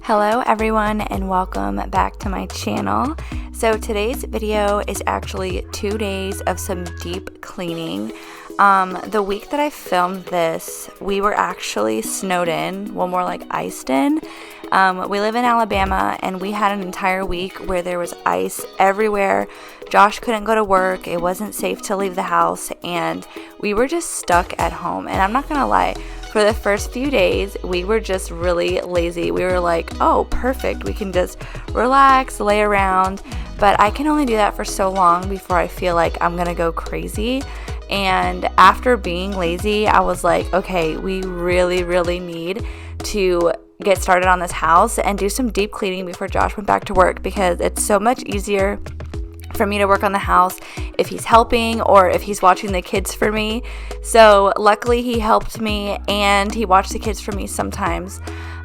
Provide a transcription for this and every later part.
Hello everyone and welcome back to my channel. So today's video is actually 2 days of some deep cleaning. The week that I filmed this, we were actually snowed in, well more like iced in. We live in Alabama and we had an entire week where there was ice everywhere. Josh couldn't go to work, it wasn't safe to leave the house, and we were just stuck at home. And I'm not gonna lie, for the first few days, we were just really lazy. We were like, oh, perfect. We can just relax, lay around. But I can only do that for so long before I feel like I'm going to go crazy. And after being lazy, I was like, okay, we really need to get started on this house and do some deep cleaning before Josh went back to work, because it's so much easier for me to work on the house if he's helping or if he's watching the kids for me. So luckily he helped me and he watched the kids for me sometimes.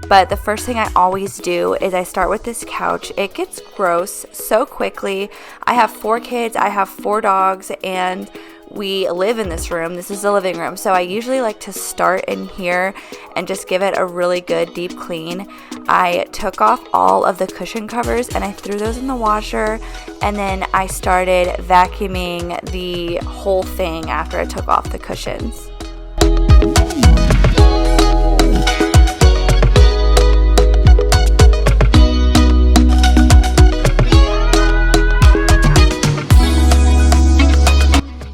But the first thing I always do is I start with this couch. It gets gross so quickly. I have 4 kids, I have 4 dogs, and we live in this room. This is the living room. So I usually like to start in here and just give it a really good deep clean. I took off all of the cushion covers and I threw those in the washer, and then I started vacuuming the whole thing after I took off the cushions.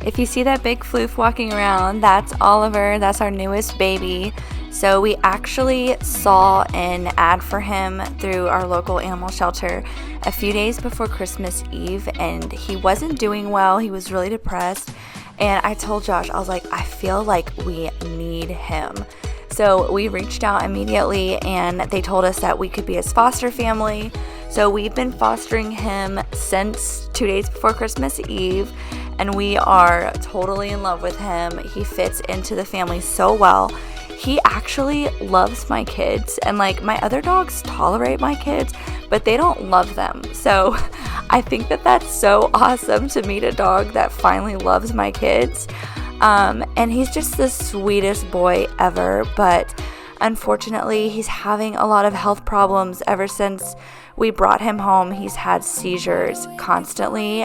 If you see that big floof walking around, that's Oliver. That's our newest baby. So we actually saw an ad for him through our local animal shelter a few days before Christmas Eve, and he wasn't doing well. He was really depressed, and I told Josh, I was like, I feel like we need him. So we reached out immediately and they told us that we could be his foster family. So we've been fostering him since 2 days before Christmas Eve, and we are totally in love with him. He fits into the family so well. He actually loves my kids, and like my other dogs tolerate my kids, but they don't love them. So I think that that's so awesome to meet a dog that finally loves my kids. And he's just the sweetest boy ever, but unfortunately he's having a lot of health problems ever since we brought him home. He's had seizures constantly.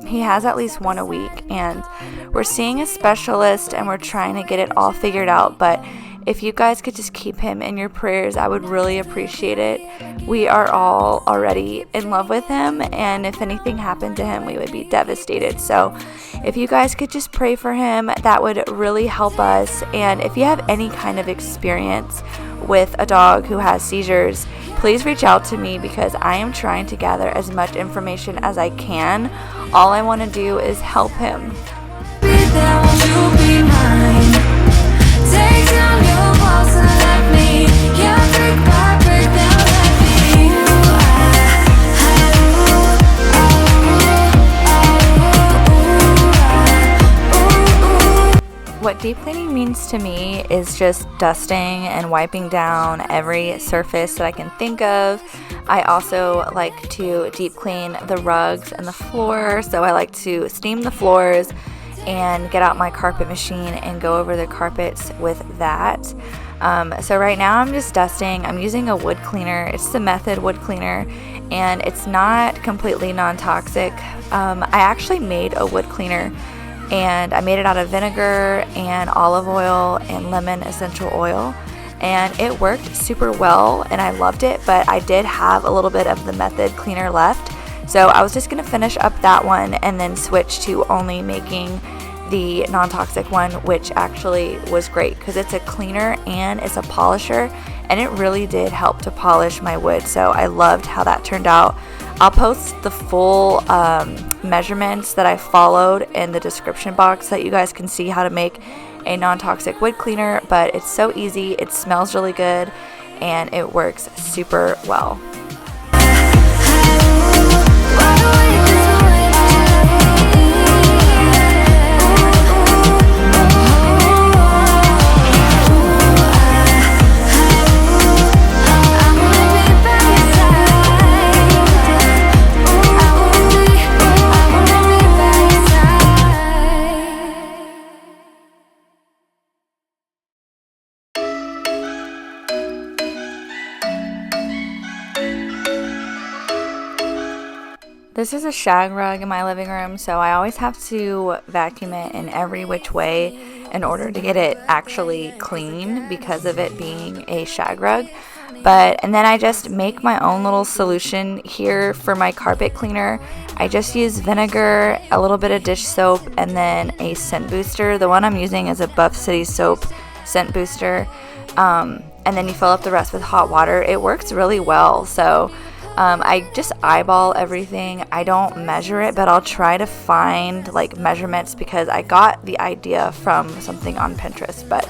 He has at least one a week, and we're seeing a specialist and we're trying to get it all figured out. But if you guys could just keep him in your prayers, I would really appreciate it. We are all already in love with him, and if anything happened to him, we would be devastated. So if you guys could just pray for him, that would really help us. And if you have any kind of experience with a dog who has seizures, please reach out to me, because I am trying to gather as much information as I can. All I want to do is help him. What deep cleaning means to me is just dusting and wiping down every surface that I can think of. I also like to deep clean the rugs and the floor, so I like to steam the floors and get out my carpet machine and go over the carpets with that. So right now I'm just dusting. I'm using a wood cleaner. It's the Method wood cleaner, and it's not completely non-toxic. I actually made a wood cleaner, and I made it out of vinegar and olive oil and lemon essential oil, and it worked super well and I loved it. But I did have a little bit of the Method cleaner left, so I was just going to finish up that one and then switch to only making the non-toxic one, which actually was great because it's a cleaner and it's a polisher, and it really did help to polish my wood. So I loved how that turned out. I'll post the full measurements that I followed in the description box so that you guys can see how to make a non-toxic wood cleaner. But it's so easy, it smells really good, and it works super well. This is a shag rug in my living room, so I always have to vacuum it in every which way in order to get it actually clean because of it being a shag rug. And then I just make my own little solution here for my carpet cleaner. I just use vinegar, a little bit of dish soap, and then a scent booster. The one I'm using is a Buff City soap scent booster. And then you fill up the rest with hot water. It works really well. So I just eyeball everything. I don't measure it, but I'll try to find like measurements because I got the idea from something on Pinterest. But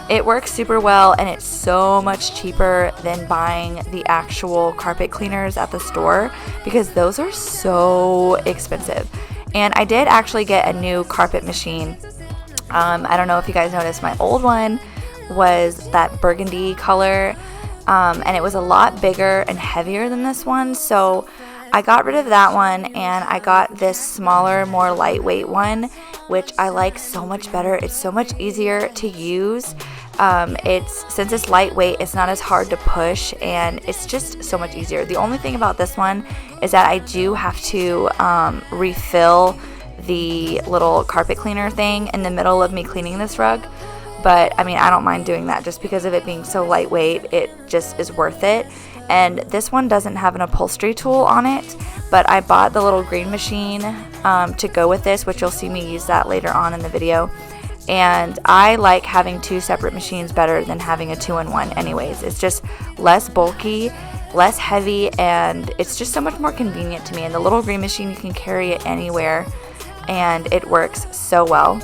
it works super well, and it's so much cheaper than buying the actual carpet cleaners at the store because those are so expensive. And I did actually get a new carpet machine. I don't know if you guys noticed, my old one was that burgundy color, and it was a lot bigger and heavier than this one. So I got rid of that one, and I got this smaller, more lightweight one, which I like so much better. It's so much easier to use. Since it's lightweight, it's not as hard to push, and it's just so much easier. The only thing about this one is that I do have to refill the little carpet cleaner thing in the middle of me cleaning this rug. But I mean, I don't mind doing that just because of it being so lightweight. It just is worth it. And this one doesn't have an upholstery tool on it, but I bought the little green machine to go with this, which you'll see me use that later on in the video. And I like having two separate machines better than having a 2-in-1 anyways. It's just less bulky, less heavy, and it's just so much more convenient to me. And the little green machine, you can carry it anywhere, and it works so well.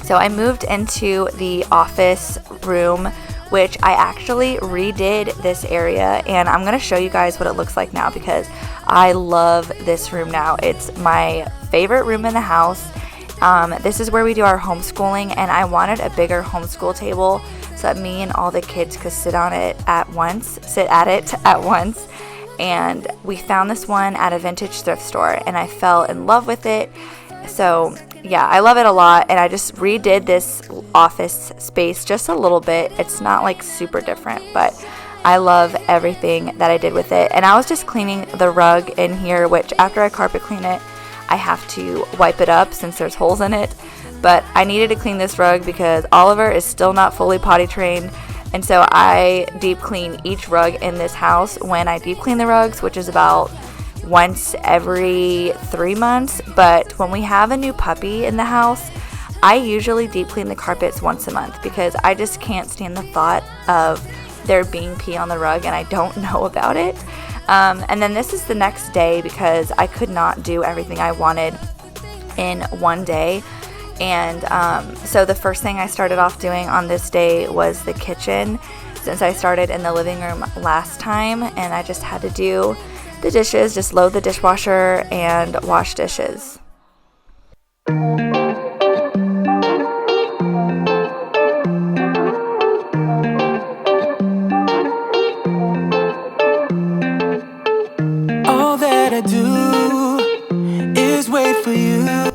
So I moved into the office room, which I actually redid this area, and I'm going to show you guys what it looks like now because I love this room now. It's my favorite room in the house. This is where we do our homeschooling, and I wanted a bigger homeschool table so that me and all the kids could sit at it at once. And we found this one at a vintage thrift store, and I fell in love with it. So yeah, I love it a lot, and I just redid this office space just a little bit. It's not like super different, but I love everything that I did with it. And I was just cleaning the rug in here, which after I carpet clean it, I have to wipe it up since there's holes in it. But I needed to clean this rug because Oliver is still not fully potty trained, and so I deep clean each rug in this house when I deep clean the rugs, which is about once every 3 months. But when we have a new puppy in the house, I usually deep clean the carpets once a month because I just can't stand the thought of there being pee on the rug and I don't know about it. And then this is the next day because I could not do everything I wanted in one day. And so the first thing I started off doing on this day was the kitchen, since I started in the living room last time, and I just had to do the dishes, just load the dishwasher and wash dishes. All that I do is wait for you.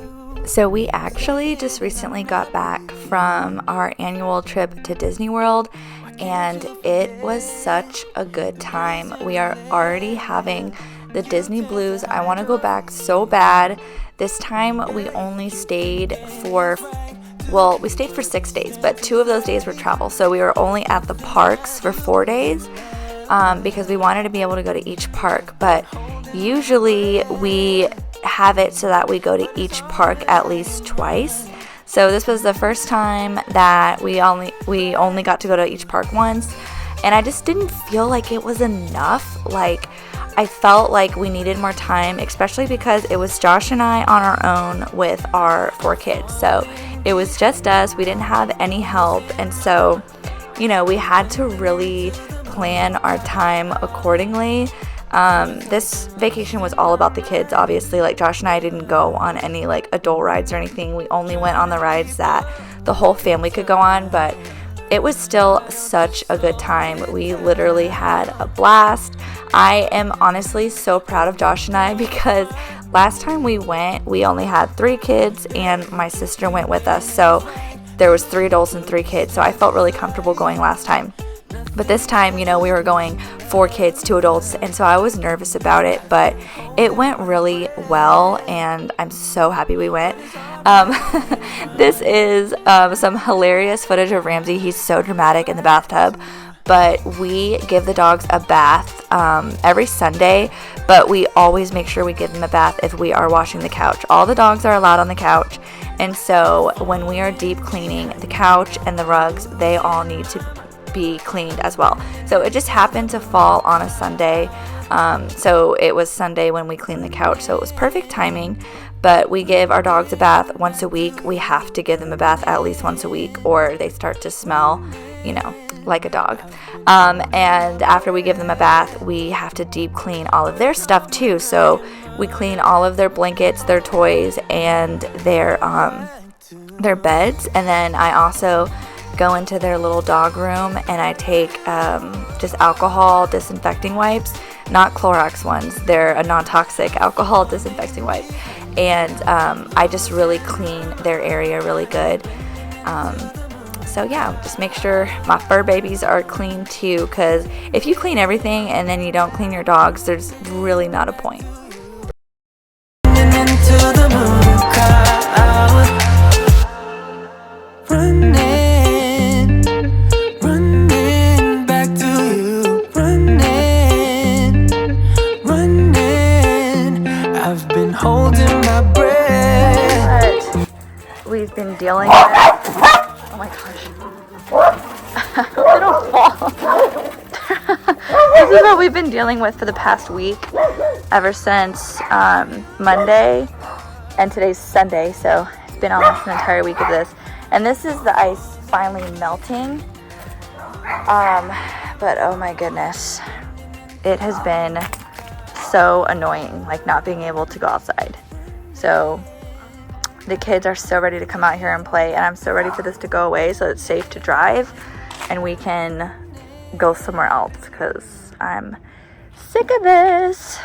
So we actually just recently got back from our annual trip to Disney World, and it was such a good time. We are already having the Disney blues. I want to go back so bad. This time we only stayed for 6 days, but 2 of those days were travel. So we were only at the parks for 4 days because we wanted to be able to go to each park. But usually we have it so that we go to each park at least twice. So this was the first time that we only got to go to each park once, and I just didn't feel like it was enough. Like, I felt like we needed more time, especially because it was Josh and I on our own with our 4 kids. So it was just us. We didn't have any help, and so, we had to really plan our time accordingly. This vacation was all about the kids, obviously. Like, Josh and I didn't go on any adult rides or anything. We only went on the rides that the whole family could go on, but it was still such a good time. We literally had a blast. I am honestly so proud of Josh and I because last time we went, we only had 3 kids and my sister went with us. So there was 3 adults and 3 kids. So I felt really comfortable going last time. But this time, you know, we were going 4 kids, 2 adults, and so I was nervous about it, but it went really well, and I'm so happy we went. This is some hilarious footage of Ramsey. He's so dramatic in the bathtub, but we give the dogs a bath every Sunday, but we always make sure we give them a bath if we are washing the couch. All the dogs are allowed on the couch, and so when we are deep cleaning the couch and the rugs, they all need to be cleaned as well. So it just happened to fall on a Sunday, so it was Sunday when we cleaned the couch, so it was perfect timing. But we give our dogs a bath once a week. We have to give them a bath at least once a week, or they start to smell, you know, like a dog. And after we give them a bath, we have to deep clean all of their stuff too. So we clean all of their blankets, their toys, and their beds. And then I also go into their little dog room and I take just alcohol disinfecting wipes, not Clorox ones. They're a non-toxic alcohol disinfecting wipe. And I just really clean their area really good. So yeah, just make sure my fur babies are clean too, because if you clean everything and then you don't clean your dogs, there's really not a point. We've been dealing with, oh my gosh, little ball. This is what we've been dealing with for the past week, ever since Monday, and today's Sunday, so it's been almost an entire week of this. And this is the ice finally melting, but oh my goodness, it has been so annoying, like not being able to go outside. So the kids are so ready to come out here and play, and I'm so ready for this to go away so it's safe to drive and we can go somewhere else, because I'm sick of this.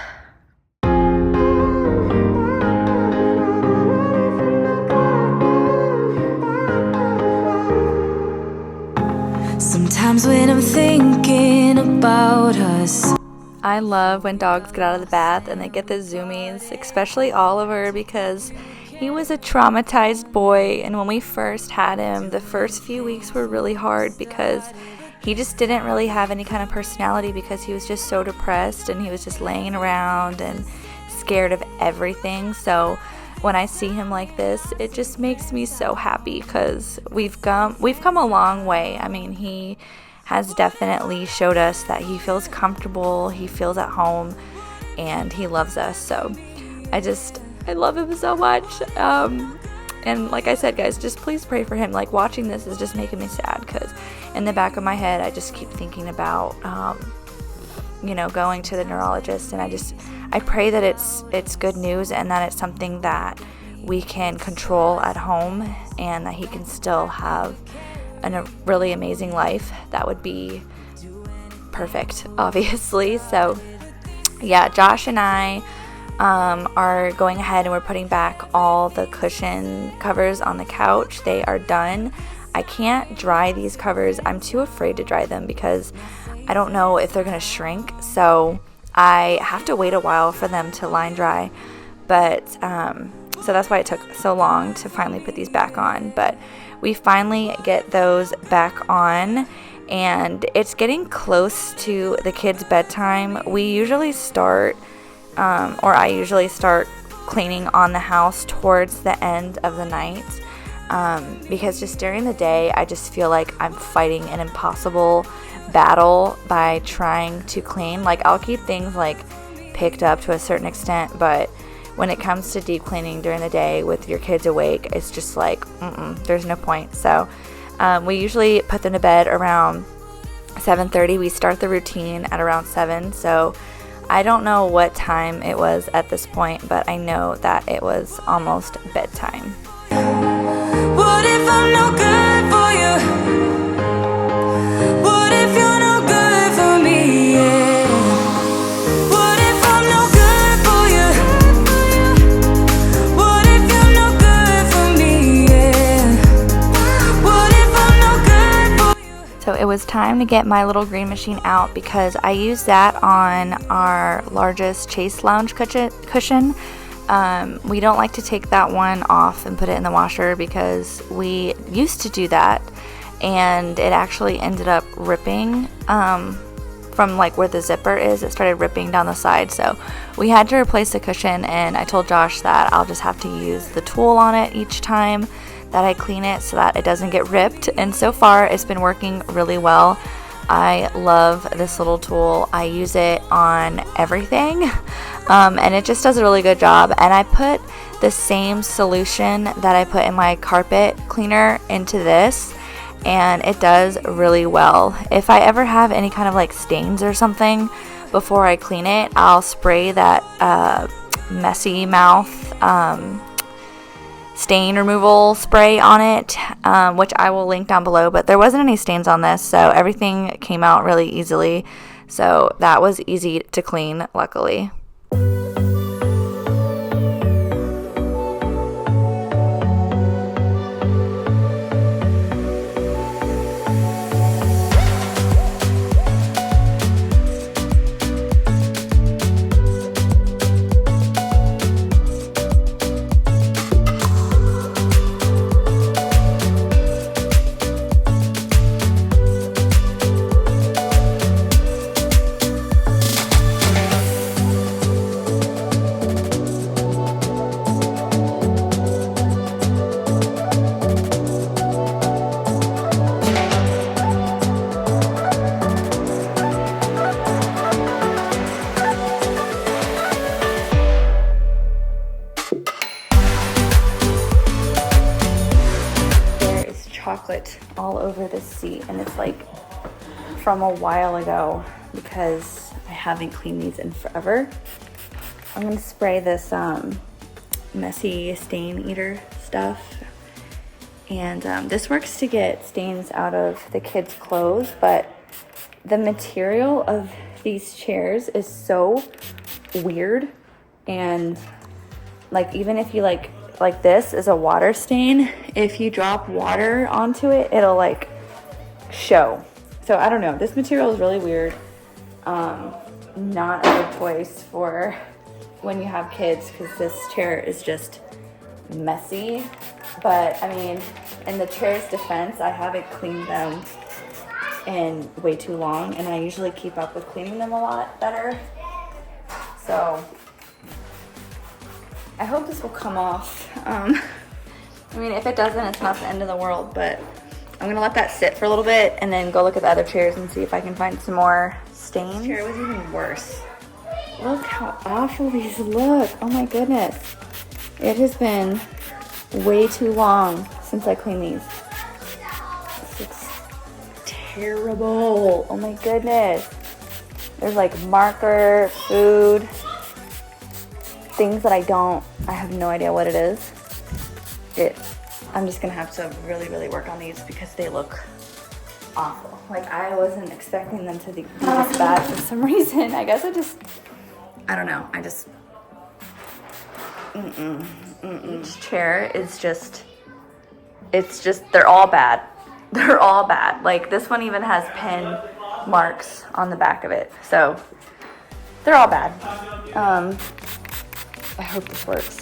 Sometimes when I'm thinking about us, I love when dogs get out of the bath and they get the zoomies, especially Oliver, because he was a traumatized boy, and when we first had him, the first few weeks were really hard because he just didn't really have any kind of personality, because he was just so depressed and he was just laying around and scared of everything. So when I see him like this, it just makes me so happy, because we've come a long way. I mean, he has definitely showed us that he feels comfortable, he feels at home, and he loves us. So I love him so much. And like I said, guys, just please pray for him. Like, watching this is just making me sad, because in the back of my head, I just keep thinking about, going to the neurologist. And I pray that it's good news, and that it's something that we can control at home, and that he can still have a really amazing life. That would be perfect, obviously. So yeah, Josh and I are going ahead and we're putting back all the cushion covers on the couch. They are done. I can't dry these covers. I'm too afraid to dry them because I don't know if they're going to shrink. So I have to wait a while for them to line dry. But so that's why it took so long to finally put these back on. But we finally get those back on, and it's getting close to the kids' bedtime. We usually start I usually start cleaning on the house towards the end of the night, because just during the day I just feel like I'm fighting an impossible battle by trying to clean. Like, I'll keep things like picked up to a certain extent, but when it comes to deep cleaning during the day with your kids awake, it's just like there's no point. So we usually put them to bed around 7:30. We start the routine at around 7. So I don't know what time it was at this point, but I know that it was almost bedtime. what if I'm no good for you? What if you're no good for me? Yeah. What if I'm no good for you? What if you're no good for me? Yeah. What if I'm no good for you? So it was time to get my little green machine out because I used that on our largest Chase lounge cushion. We don't like to take that one off and put it in the washer because we used to do that and it actually ended up ripping from like where the zipper is. It started ripping down the side, so we had to replace the cushion, and I told Josh that I'll just have to use the tool on it each time that I clean it so that it doesn't get ripped. And so far it's been working really well. I love this little tool. I use it on everything, and it just does a really good job. And I put the same solution that I put in my carpet cleaner into this, and it does really well. If I ever have any kind of like stains or something before I clean it, I'll spray that messy mouth stain removal spray on it, which I will link down below. But there wasn't any stains on this, so everything came out really easily, so that was easy to clean, luckily. Chocolate all over this seat, and it's like from a while ago because I haven't cleaned these in forever. I'm gonna spray this messy stain eater stuff, and this works to get stains out of the kids' clothes, but the material of these chairs is so weird, and like even if you like this is a water stain, if you drop water onto it, it'll like show. So I don't know, this material is really weird. Not a good choice for when you have kids because this chair is just messy. But I mean, in the chair's defense, I haven't cleaned them in way too long, and I usually keep up with cleaning them a lot better. So I hope this will come off. I mean, if it doesn't, it's not the end of the world, but I'm gonna let that sit for a little bit and then go look at the other chairs and see if I can find some more stains. This chair was even worse. Look how awful these look. Oh my goodness. It has been way too long since I cleaned these. This looks terrible. Oh my goodness. There's like marker, food, things that I have no idea what it is. I'm just gonna have to really, really work on these because they look awful. Like I wasn't expecting them to be this bad for some reason. I guess I don't know. Each chair is they're all bad. They're all bad. Like this one even has pen marks on the back of it. So they're all bad. I hope this works.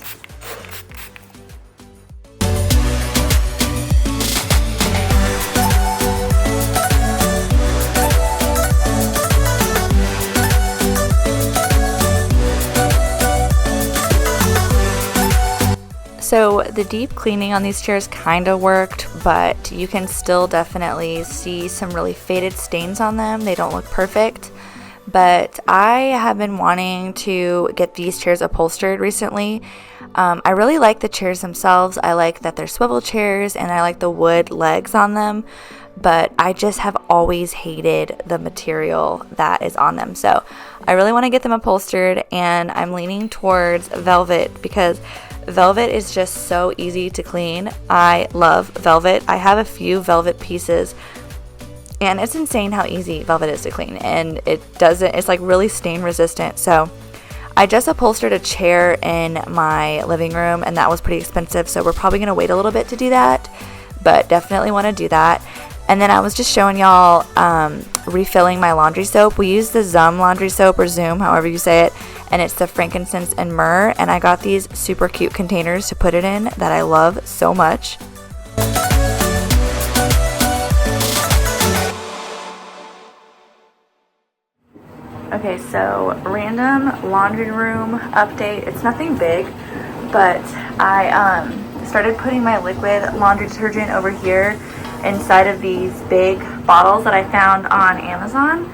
So the deep cleaning on these chairs kind of worked, but you can still definitely see some really faded stains on them. They don't look perfect. But I have been wanting to get these chairs upholstered recently. I really like the chairs themselves. I like that they're swivel chairs and I like the wood legs on them, but I just have always hated the material that is on them. So I really want to get them upholstered, and I'm leaning towards velvet because velvet is just so easy to clean. I love velvet. I have a few velvet pieces, and it's insane how easy velvet is to clean, and it's like really stain resistant. So I just upholstered a chair in my living room, and that was pretty expensive, so we're probably going to wait a little bit to do that, but definitely want to do that. And then I was just showing y'all refilling my laundry soap. We use the Zum laundry soap, or Zoom, however you say it, and it's the frankincense and myrrh. And I got these super cute containers to put it in that I love so much. Okay, so random laundry room update. It's nothing big, but I started putting my liquid laundry detergent over here inside of these big bottles that I found on Amazon,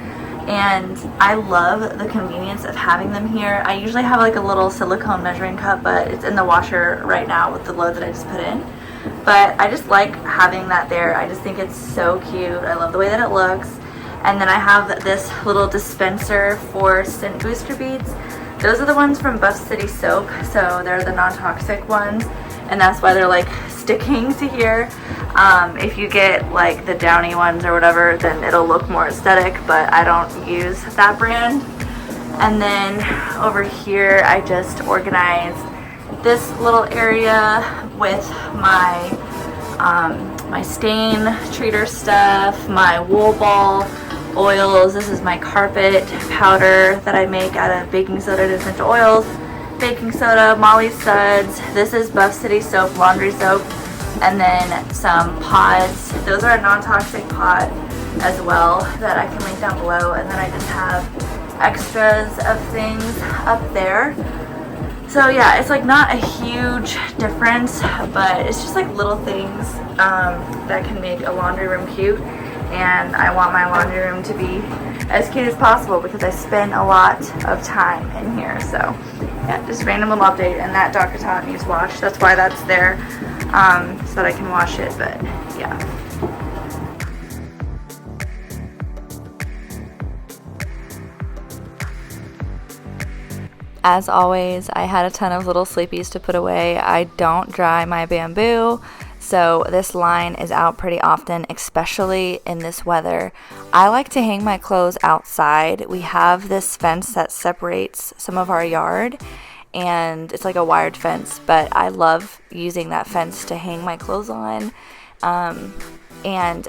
and I love the convenience of having them here. I usually have like a little silicone measuring cup, but it's in the washer right now with the load that I just put in. But I just like having that there. I just think it's so cute. I love the way that it looks. And then I have this little dispenser for scent booster beads. Those are the ones from Buff City Soap, so they're the non-toxic ones, and that's why they're like sticking to here. If you get like the downy ones or whatever, then it'll look more aesthetic, but I don't use that brand. And then over here I just organized this little area with my my stain treater stuff, my wool ball, oils. This is my carpet powder that I make out of baking soda and essential oils, baking soda, Molly Suds. This is Buff City Soap laundry soap, and then some pods. Those are a non-toxic pod as well that I can link down below. And then I just have extras of things up there. So yeah, it's like not a huge difference, but it's just like little things that can make a laundry room cute. And I want my laundry room to be as cute as possible because I spend a lot of time in here. So yeah, just random little update. And that Dr. Tot needs washed. That's why that's there, so that I can wash it. But yeah. As always, I had a ton of little sleepies to put away. I don't dry my bamboo, so this line is out pretty often, especially in this weather. I like to hang my clothes outside. We have this fence that separates some of our yard, and it's like a wired fence, but I love using that fence to hang my clothes on. And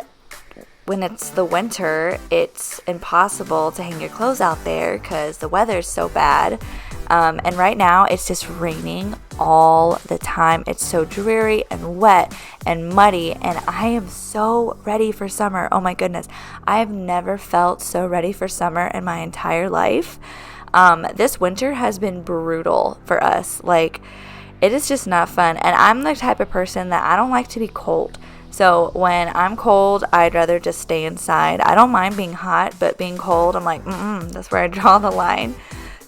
when it's the winter, it's impossible to hang your clothes out there because the weather's so bad. And right now it's just raining all the time. It's so dreary and wet and muddy, and I am so ready for summer. Oh my goodness. I have never felt so ready for summer in my entire life. This winter has been brutal for us. Like, it is just not fun. And I'm the type of person that I don't like to be cold. So when I'm cold, I'd rather just stay inside. I don't mind being hot, but being cold, I'm like, that's where I draw the line.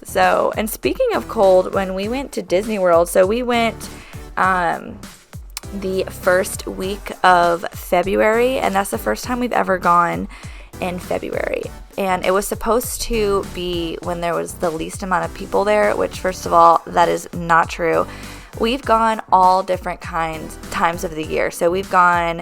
So, and speaking of cold, when we went to Disney World, so we went the first week of February, and that's the first time we've ever gone in February. And it was supposed to be when there was the least amount of people there, which, first of all, that is not true. We've gone all different times of the year. So we've gone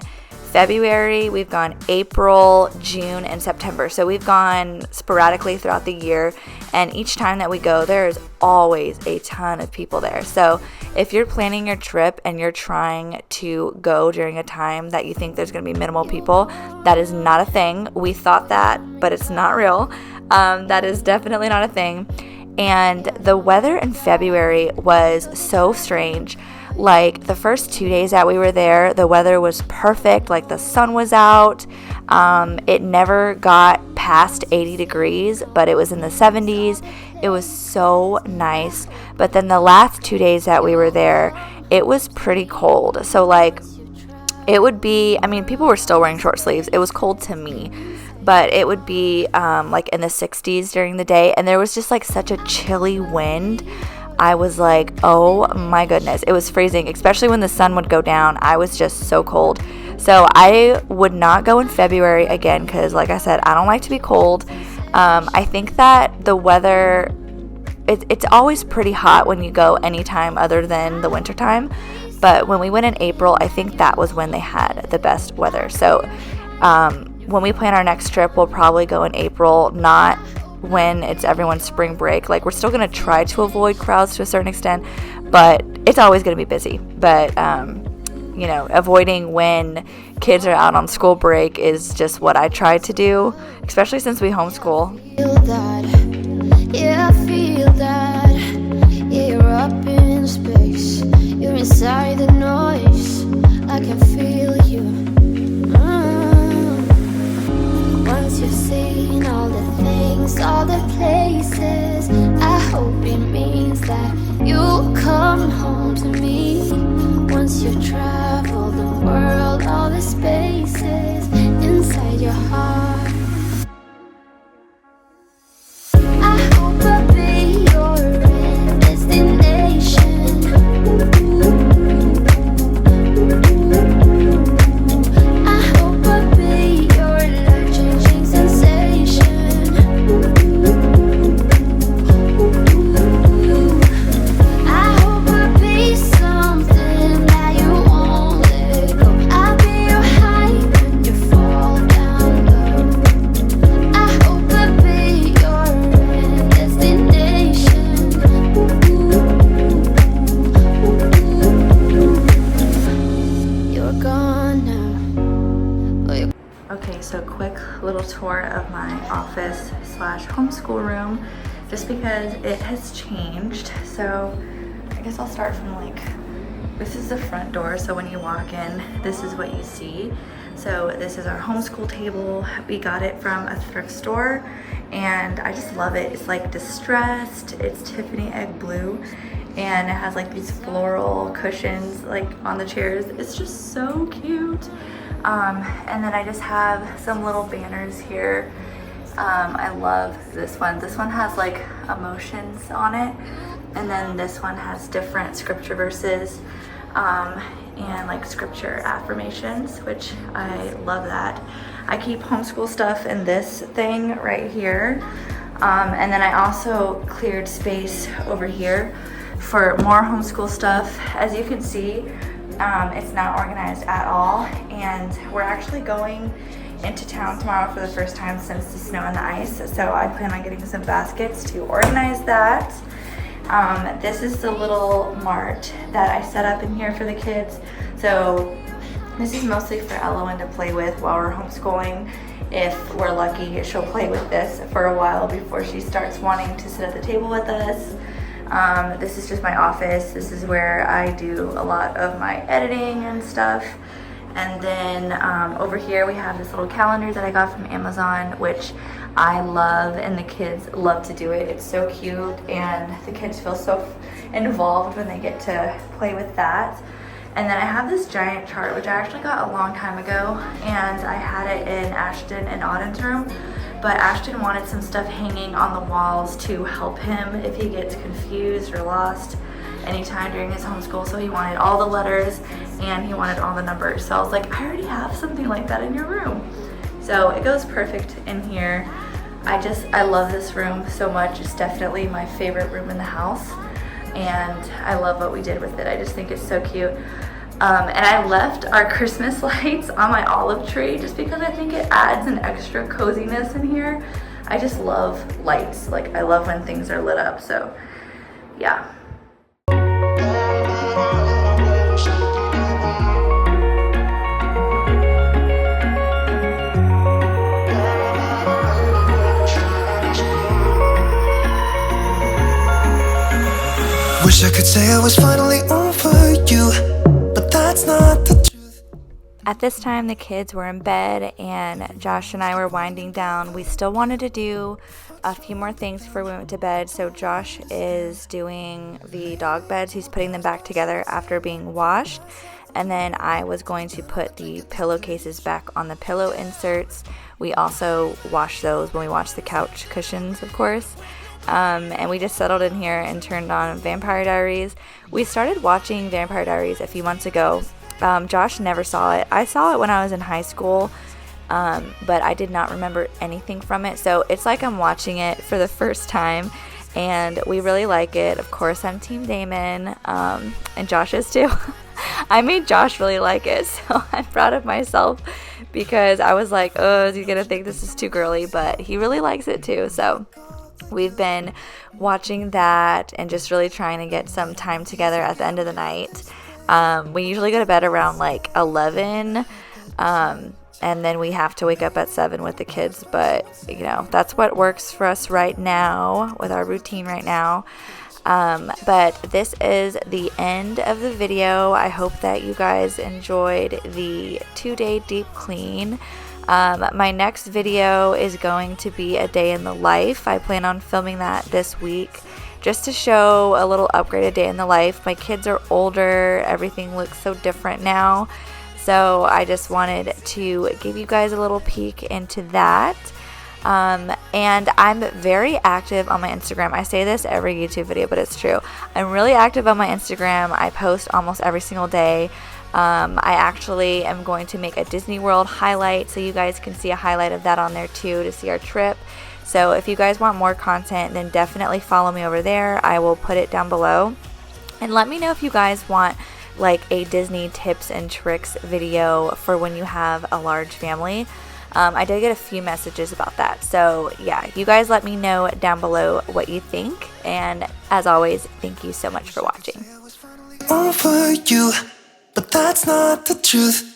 February, we've gone April, June, and September. So we've gone sporadically throughout the year, and each time that we go, there is always a ton of people there. So if you're planning your trip and you're trying to go during a time that you think there's going to be minimal people, that is not a thing. We thought that, but it's not real. That is definitely not a thing. And the weather in February was so strange. Like, the first 2 days that we were there, the weather was perfect. Like, the sun was out. It never got past 80 degrees, but it was in the 70s. It was so nice. But then the last 2 days that we were there, it was pretty cold. So, like, it would be, I mean, people were still wearing short sleeves. It was cold to me. But it would be like in the 60s during the day. And there was just like such a chilly wind. I was like, oh my goodness. It was freezing, especially when the sun would go down. I was just so cold. So I would not go in February again because, like I said, I don't like to be cold. I think that the weather, it's always pretty hot when you go anytime other than the wintertime. But when we went in April, I think that was when they had the best weather. So when we plan our next trip, we'll probably go in April, not when it's everyone's spring break. Like, we're still going to try to avoid crowds to a certain extent, but it's always going to be busy. But, avoiding when kids are out on school break is just what I try to do, especially since we homeschool. Feel that, yeah, I feel that. Yeah, you're up in space, you're inside the noise. I can feel you. Once you've seen all the things, all the places, I hope it means that you'll come home to me. Once you've traveled the world, all the spaces inside your heart, I hope I'll be your destination. I hope I'll be your life-changing sensation. I hope I'll be something that you won't let go. I'll be your high when you fall down low. I hope I'll be your destination. You're gone now. Oh, you're Okay, so quick little tour of my office slash homeschool room, just because it has changed. So I guess I'll start from like, this is the front door. So when you walk in, this is what you see. So this is our homeschool table. We got it from a thrift store and I just love it. It's like distressed, it's Tiffany egg blue, and it has like these floral cushions like on the chairs. It's just so cute. And then I just have some little banners here. I love this one. This one has like emotions on it, and then this one has different scripture verses and like scripture affirmations, which I love that. I keep homeschool stuff in this thing right here, and then I also cleared space over here for more homeschool stuff. As you can see, it's not organized at all, and we're actually going into town tomorrow for the first time since the snow and the ice, so I plan on getting some baskets to organize that. This is the little mart that I set up in here for the kids. So this is mostly for Elowen to play with while we're homeschooling. If we're lucky, she'll play with this for a while before she starts wanting to sit at the table with us. This is just my office. This is where I do a lot of my editing and stuff. And then over here we have this little calendar that I got from Amazon, which I love, and the kids love to do it. It's so cute, and the kids feel so involved when they get to play with that. And then I have this giant chart, which I actually got a long time ago, and I had it in Ashton and Auden's room. But Ashton wanted some stuff hanging on the walls to help him if he gets confused or lost anytime during his homeschool. So he wanted all the letters and he wanted all the numbers. So I was like, I already have something like that in your room. So it goes perfect in here. I love this room so much. It's definitely my favorite room in the house, and I love what we did with it. I just think it's so cute. And I left our Christmas lights on my olive tree just because I think it adds an extra coziness in here. I just love lights. Like, I love when things are lit up, so yeah. Wish I could say I was finally over you, but that's not the truth. At this time, the kids were in bed and Josh and I were winding down. We still wanted to do a few more things before we went to bed. So Josh is doing the dog beds. He's putting them back together after being washed. And then I was going to put the pillowcases back on the pillow inserts. We also washed those when we washed the couch cushions, of course. And we just settled in here and turned on Vampire Diaries. We started watching Vampire Diaries a few months ago. Josh never saw it. I saw it when I was in high school, but I did not remember anything from it. So it's like I'm watching it for the first time, and we really like it. Of course, I'm Team Damon, and Josh is too. I made Josh really like it, so I'm proud of myself because I was like, oh, is he gonna think this is too girly? But he really likes it too, so we've been watching that and just really trying to get some time together at the end of the night. We usually go to bed around like 11, And then we have to wake up at 7 with the kids, but you know, that's what works for us right now with our routine right now. But this is the end of the video. I hope that you guys enjoyed the 2-day deep clean. My next video is going to be a day in the life. I plan on filming that this week just to show a little upgraded day in the life. My kids are older, everything looks so different now. So I just wanted to give you guys a little peek into that. And I'm very active on my Instagram. I say this every YouTube video, but it's true. I'm really active on my Instagram. I post almost every single day. I actually am going to make a Disney World highlight, so you guys can see a highlight of that on there too to see our trip. So if you guys want more content, then definitely follow me over there. I will put it down below. And let me know if you guys want like a Disney tips and tricks video for when you have a large family. I did get a few messages about that. So yeah, you guys let me know down below what you think. And as always, thank you so much for watching. Over you, but that's not the truth.